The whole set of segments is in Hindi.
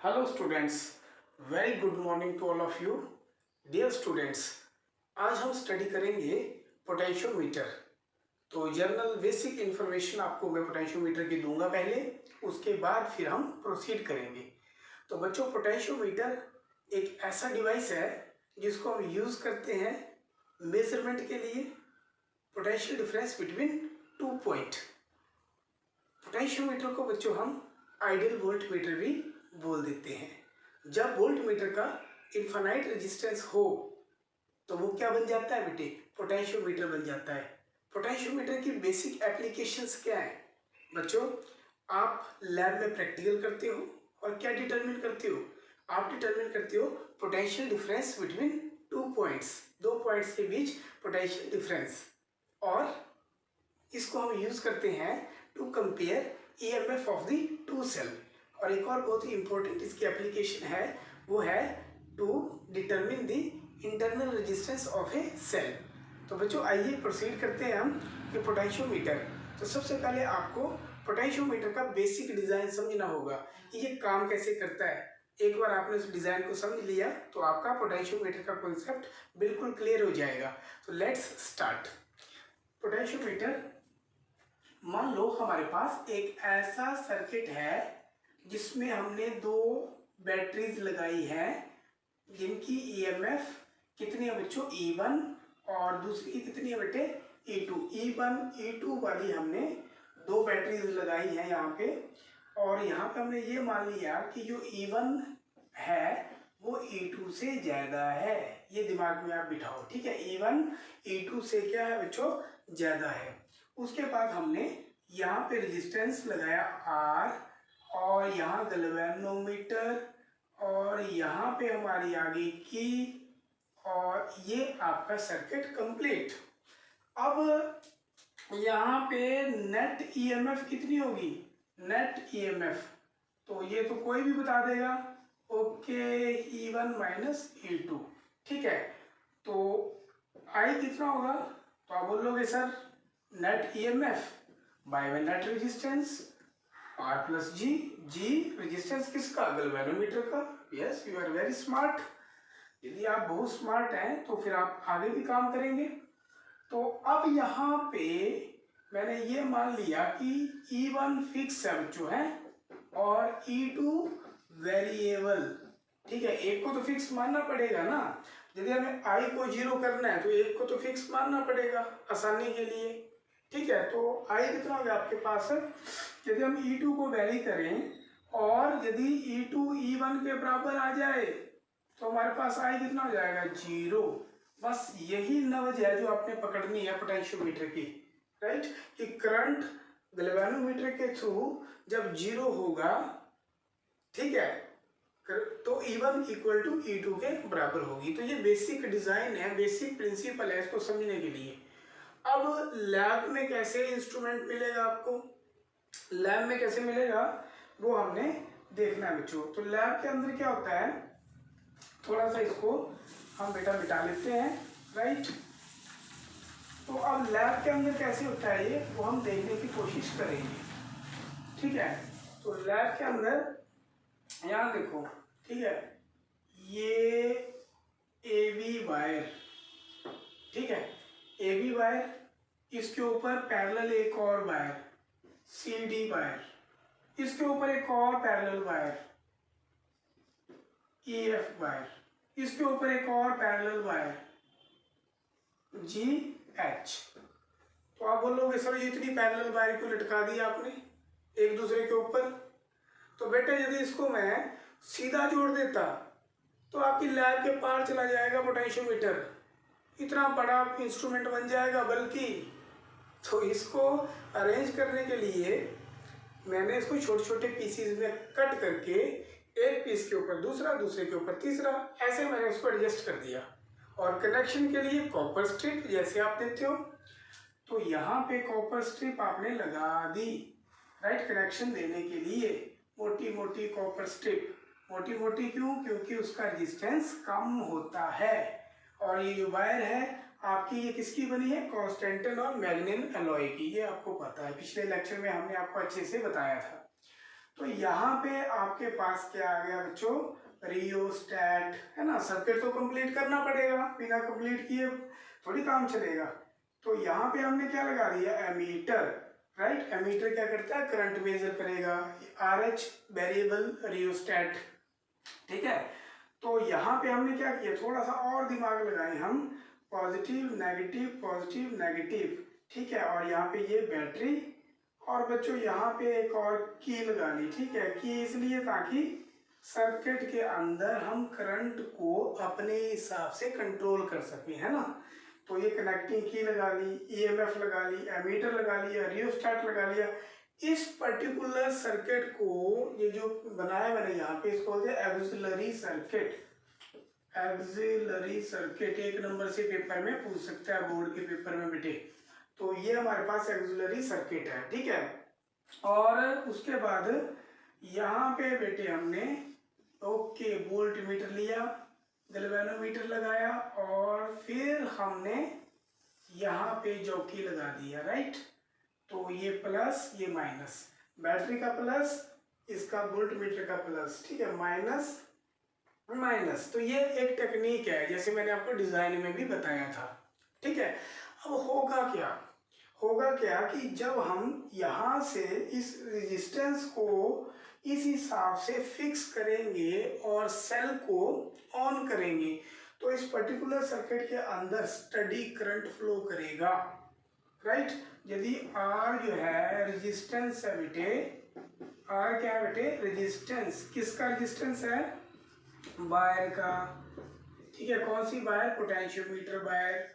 Hello students, very good morning to all of you. Dear students, आज हम स्टडी करेंगे पोटेंशियोमीटर। तो जनरल बेसिक इन्फॉर्मेशन आपको मैं पोटेंशियोमीटर की दूंगा पहले, उसके बाद फिर हम प्रोसीड करेंगे। तो बच्चों, पोटेंशियोमीटर एक ऐसा डिवाइस है जिसको हम यूज़ करते हैं मेजरमेंट के लिए potential difference between two point. Potentiometer को बच्चों हम आइडियल वोल्ट मीटर भी बोल देते हैं। जब वोल्ट मीटर का इनफाइनाइट रेजिस्टेंस हो तो वो क्या बन जाता है बेटे? पोटेंशियोमीटर बन जाता है। पोटेंशियोमीटर की बेसिक एप्लीकेशंस क्या है बच्चों? आप लैब में प्रैक्टिकल करते हो और क्या डिटरमिन करते हो? आप डिटरमिन करते हो potential difference between two points, दो पॉइंट्स के बीच पोटेंशियल डिफरेंस, और इसको हम यूज करते हैं to compare EMF of the two cell. और एक और बहुत ही इंपॉर्टेंट इसकी एप्लीकेशन है, वो है to determine the internal resistance of a cell. तो बच्चों आइए प्रोसीड करते हैं हम कि पोटेंशियोमीटर। तो सबसे पहले आपको पोटेंशियोमीटर का बेसिक डिजाइन समझना होगा कि ये काम कैसे करता है। एक बार आपने उस डिजाइन को समझ लिया तो आपका पोटेंशियोमीटर का कॉन्सेप्ट बिल्कुल क्लियर हो जाएगा। तो लेट्स स्टार्ट। पोटेंशियोमीटर, मान लो हमारे पास एक ऐसा सर्किट है जिसमें हमने दो बैटरीज लगाई है जिनकी ईएमएफ कितनी है बच्चों? E1, और दूसरी कितनी है बेटे? E2। E1 E2 वाली हमने दो बैटरीज लगाई है यहाँ पे, और यहाँ पे हमने ये मान लिया कि जो E1 है वो E2 से ज्यादा है। ये दिमाग में आप बिठाओ, ठीक है? E1 E2 से क्या है बच्चों? ज्यादा है। उसके बाद हमने यहाँ पे रेजिस्टेंस लगाया R, और यहाँ गैल्वेनोमीटर, और यहाँ पे हमारी आगे की, और ये आपका सर्किट कंप्लीट। अब यहाँ पे नेट ईएमएफ कितनी होगी? नेट ईएमएफ तो ये तो कोई भी बता देगा। ओके, E1 माइनस E2, ठीक है? तो आई कितना होगा? तो आप बोलोगे sir net EMF by net resistance R plus G. G resistance किसका? गैल्वेनोमीटर का। Yes, you are very smart. यदि आप बहुत स्मार्ट हैं तो फिर आप आगे भी काम करेंगे। तो अब यहाँ पे मैंने ये मान लिया कि E1 फिक्स है बच्चों है, और E2 वेरिएबल, ठीक है? एक को तो फिक्स मानना पड़ेगा ना। यदि हमें I को 0 करना है तो एक को तो फिक्स मानना पड़ेगा आसानी के लिए, ठीक है? तो I कितना हो गया आपके पास? यदि हम E2 को वैरी करें और यदि E2 E1 के बराबर आ जाए तो हमारे पास I कितना हो जाएगा? 0। बस यही नवज है जो आपने पकड़नी है पोटेंशियोमीटर की, राइट? कि करंट गैल्वेनोमीटर के थ्रू जब 0 होगा, ठीक है, तो E1 इक्वल टू E2 के बराबर होगी। तो ये बेसिक डिजाइन है, बेसिक प्रिंसिपल है इसको समझने के लिए। अब लैब में कैसे इंस्ट्रूमेंट मिलेगा आपको? लैब में कैसे मिलेगा वो हमने देखना है बच्चों। तो लैब के अंदर क्या होता है, थोड़ा सा इसको हम बेटा मिटा लेते हैं, राइट? तो अब लैब के अंदर कैसे होता है ये वो हम देखने की कोशिश करेंगे, ठीक है? तो लैब के अंदर यहाँ देखो, ठीक है, ये AB वायर, ठीक है, AB वायर, इसके ऊपर पैरेलल एक और वायर CD वायर, इसके ऊपर एक और पैरेलल वायर EF वायर, इसके ऊपर एक और पैरेलल वायर GH। तो आप बोलोगे सर ये इतनी पैरेलल वायर क्यों लटका दी आपने एक दूसरे के ऊपर? तो बेटे यदि इसको मैं सीधा जोड़ देता तो आपकी लैब के पार चला जाएगा पोटेंशियोमीटर, इतना बड़ा इंस्ट्रूमेंट बन जाएगा। बल्कि तो इसको अरेंज करने के लिए मैंने इसको छोटे छोटे पीसीज में कट करके एक पीस के ऊपर दूसरा, दूसरे के ऊपर तीसरा, ऐसे मैंने इसको एडजस्ट कर दिया। और कनेक्शन के लिए कॉपर स्ट्रिप जैसे आप देते हो, तो यहाँ पे कॉपर स्ट्रिप आपने लगा दी, राइट? कनेक्शन देने के लिए मोटी मोटी कॉपर स्ट्रिप। मोटी मोटी क्यों? क्योंकि उसका रेजिस्टेंस कम होता है। और ये जो वायर है आपकी, ये किसकी बनी है? कॉन्स्टेंटन और मैग्नीन एलॉय की। ये आपको पता है, पिछले लेक्चर में हमने आपको अच्छे से बताया था। तो यहाँ पे आपके पास क्या आ गया बच्चों, रियोस्टैट, है ना। सर्किट तो कंप्लीट करना पड़ेगा, बिना कंप्लीट किए थोड़ी काम चलेगा। तो यहाँ पे हमने क्या लगा दिया, एमीटर, राइट। एमीटर क्या करता है, करंट मेजर करेगा। RH वेरिएबल रियोस्टैट, ठीक है। तो यहाँ पे हमने क्या किया, थोड़ा सा और दिमाग लगाए हम, पॉजिटिव नेगेटिव, ठीक है। और यहाँ पे ये बैटरी, और बच्चों यहाँ पे एक और की लगा ली, ठीक है। की इसलिए ताकि सर्किट के अंदर हम करंट को अपने हिसाब से कंट्रोल कर सकें, है ना। तो ये कनेक्टिंग की लगा ली, EMF लगा ली, एमीटर लगा लिया, रियोस्टैट लगा लिया। इस पर्टिकुलर सर्किट को, ये जो बनाया मैंने यहाँ पे, इसको बोलते हैं axillary circuit. Axillary circuit 1 number से पेपर में पूछ सकता है, बोर्ड के पेपर में बेटे। तो ये हमारे पास एक्सिलरी सर्किट है, ठीक है। और उसके बाद यहाँ पे बेटे हमने ओके वोल्ट मीटर लिया, गैल्वेनोमीटर लगाया, और फिर हमने यहाँ पे जॉकी लगा दिया, राइट। तो ये प्लस, ये माइनस, बैटरी का प्लस, इसका वोल्ट मीटर का प्लस, ठीक है, माइनस माइनस। तो ये एक टेक्निक है, जैसे मैंने आपको डिजाइन में भी बताया था, ठीक है। अब होगा क्या कि जब हम यहाँ से इस रेजिस्टेंस को इस हिसाब से फिक्स करेंगे और सेल को ऑन करेंगे, तो इस पर्टिकुलर सर्किट के अंदर स्टडी करंट फ्लो करेगा, राइट। यदि R जो है रेजिस्टेंस है बेटे, R क्या है बेटे, रेजिस्टेंस। किसका रेजिस्टेंस है, वायर का, ठीक है। कौन सी वायर, पोटेंशियोमीटर वायर,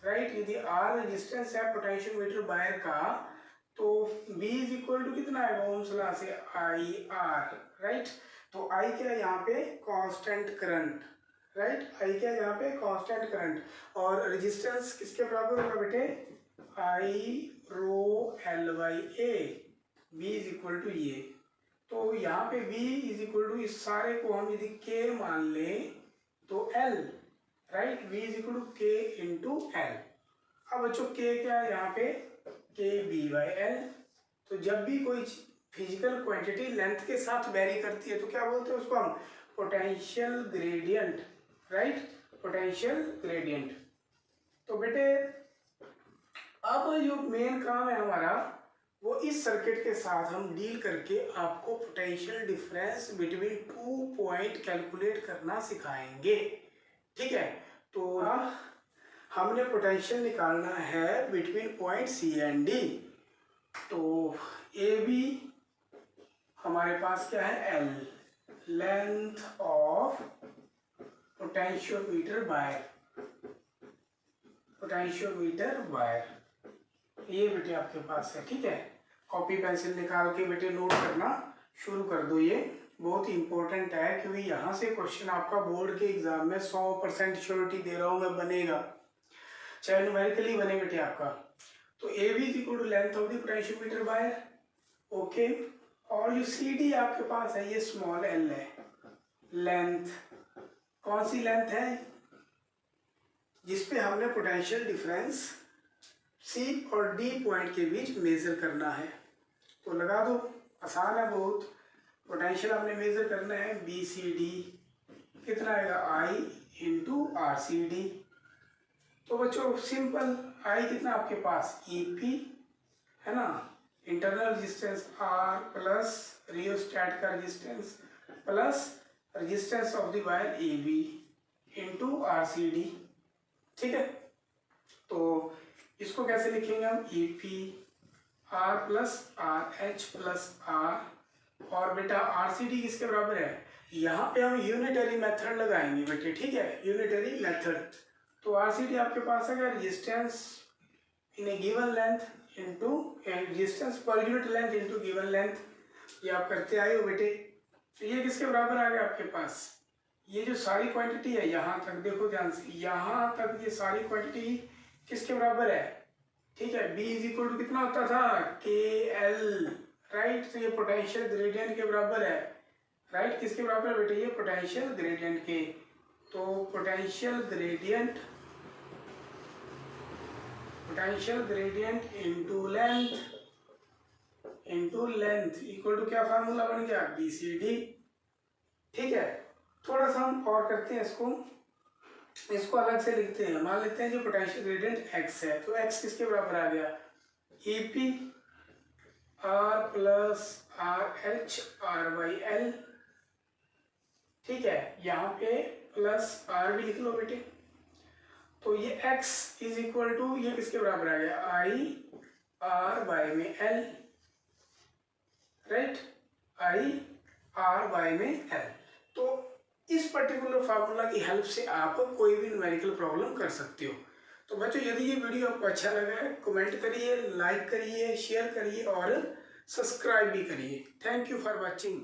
राइट। यदि R रेजिस्टेंस है पोटेंशियोमीटर वायर का, तो V इज इक्वल टू कितना है, ओम्स लॉ से IR, राइट। तो I क्या है यहाँ पे, कांस्टेंट करंट, राइट। I क्या है यहाँ पे, कांस्टेंट करंट। और रेजिस्टेंस किसके बराबर होगा बेटे, I rho L/A, V is equal to ये। तो यहाँ पे V इज इक्वल टू, इस सारे को हम यदि K मान ले तो L, right. V is equal to K into L। अब बच्चों K क्या है यहाँ पे, KB/L। तो जब भी कोई फिजिकल क्वांटिटी लेंथ के साथ वेरी करती है तो क्या बोलते हैं उसको हम, potential gradient, right, potential gradient. तो बेटे अब जो मेन काम है हमारा, वो इस सर्किट के साथ हम डील करके आपको potential difference between 2 point calculate करना सिखाएंगे, ठीक है। तो हमने पोटेंशियल निकालना है between point C and D। तो AB हमारे पास क्या है, L, length of potentiometer wire, ये बेटे आपके पास है, ठीक है। कॉपी पेंसिल निकाल के बेटे नोट करना शुरू कर दो, ये बहुत इंपॉर्टेंट है, क्योंकि यहाँ से क्वेश्चन आपका बोर्ड के एग्जाम में 100% श्योरिटी दे रहा हूँ मैं, बनेगा, चाहे न्यूमेरिकली बने बेटे आपका। तो AB is equal to length of the potentiometer wire, okay. और जो CD आपके पास है, ये स्मॉल l है, लेंथ, कौन सी लेंथ है, जिसपे हमने पोटेंशियल डिफरेंस C और D पॉइंट के बीच मेजर करना है। तो लगा दो, आसान है बहुत। पोटेंशियल हमने मेजर करना है BCD, कितना आएगा, I इंटू RCD। तो बच्चों सिंपल, I कितना आपके पास, EP, है ना, internal resistance R plus rheostat का resistance plus resistance of the wire AB into RCD, ठीक है। तो इसको कैसे लिखेंगे हम, EP R plus RH plus R, और बेटा RCD किसके बराबर है, यहाँ पे हम यूनिटरी मेथड लगाएंगे बेटे, ठीक है, यूनिटरी मेथड। तो RCD आपके पास है resistance in A given length into resistance per unit length into given length, ये आप करते आए हो बेटे। तो ये किसके बराबर आ गया आपके पास, ये जो सारी क्वांटिटी है यहाँ तक, देखो ध्यान से, यहाँ तक ये सारी क्वांटिटी किसके बराबर है, ठीक है। B इज इक्वल टू कितना होता था, KL, राइट। तो ये पोटेंशियल ग्रेडियंट के बराबर है, राइट। किसके बराबर है बेटे, ये पोटेंशियल ग्रेडियंट के। तो potential gradient into length, into length equal to क्या फार्मूला बन गया, BCD। ठीक है, थोड़ा सा हम और करते हैं इसको अलग से लिखते हैं। मान लेते हैं जो पोटेंशियल ग्रेडियंट x है, तो x किसके बराबर आ गया, EP R plus RH R/L। ठीक है, यहाँ पे प्लस R भी लिख लो बेटे। तो ये x इज इक्वल टू ये किसके बराबर आ गया, I/R में L, राइट, I/R में L। तो इस पर्टिकुलर फार्मूला की हेल्प से आप कोई भी न्यूमेरिकल प्रॉब्लम कर सकते हो। तो बच्चों यदि ये वीडियो आपको अच्छा लगा है, कमेंट करिए, लाइक करिए, शेयर करिए और सब्सक्राइब भी करिए। Thank you for watching.